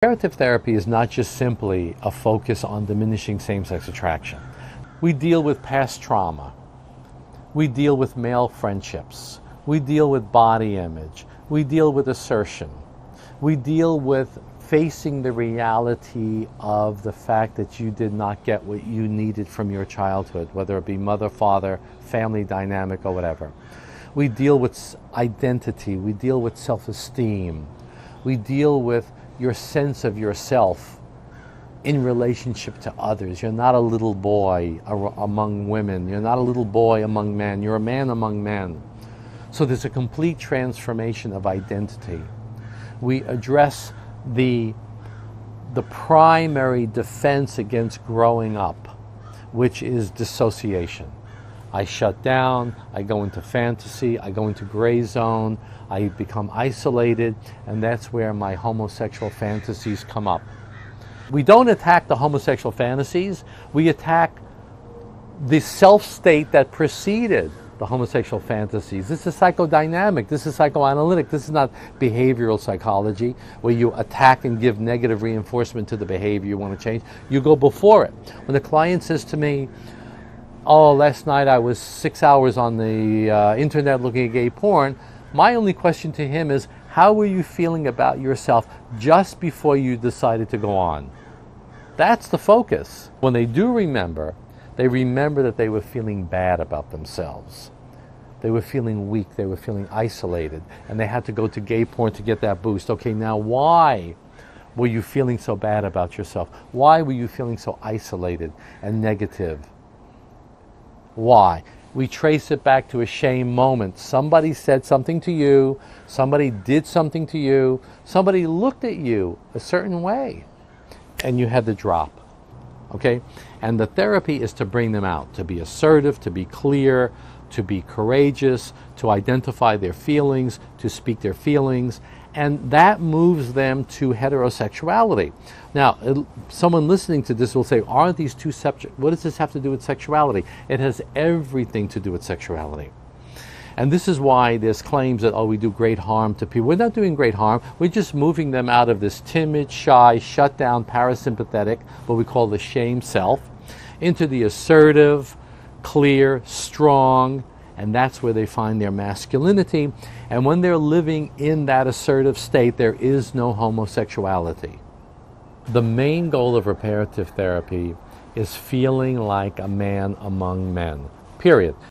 Reparative therapy is not just simply a focus on diminishing same-sex attraction. We deal with past trauma. We deal with male friendships. We deal with body image. We deal with assertion. We deal with facing the reality of the fact that you did not get what you needed from your childhood, whether it be mother, father, family dynamic, or whatever. We deal with identity. We deal with self-esteem. We deal with your sense of yourself in relationship to others. You're not a little boy among women. You're not a little boy among men. You're a man among men. So there's a complete transformation of identity. We address the primary defense against growing up, which is dissociation. I shut down, I go into fantasy, I go into gray zone, I become isolated, and that's where my homosexual fantasies come up. We don't attack the homosexual fantasies, we attack the self-state that preceded the homosexual fantasies. This is psychodynamic, this is psychoanalytic, this is not behavioral psychology where you attack and give negative reinforcement to the behavior you want to change. You go before it. When the client says to me, oh, last night I was 6 hours on the internet looking at gay porn, my only question to him is, how were you feeling about yourself just before you decided to go on? That's the focus. When they do remember, they remember that they were feeling bad about themselves. They were feeling weak, they were feeling isolated, and they had to go to gay porn to get that boost. Okay, now why were you feeling so bad about yourself? Why were you feeling so isolated and negative? Why? We trace it back to a shame moment. Somebody said something to you, somebody did something to you, somebody looked at you a certain way, and you had to drop. Okay? And the therapy is to bring them out, to be assertive, to be clear, to be courageous, to identify their feelings, to speak their feelings, and that moves them to heterosexuality. Now, someone listening to this will say, aren't these two separate? What does this have to do with sexuality? It has everything to do with sexuality. And this is why there's claims that, oh, we do great harm to people. We're not doing great harm. We're just moving them out of this timid, shy, shut down, parasympathetic, what we call the shame self, into the assertive, clear, strong, and that's where they find their masculinity. And when they're living in that assertive state, there is no homosexuality. The main goal of reparative therapy is feeling like a man among men, period.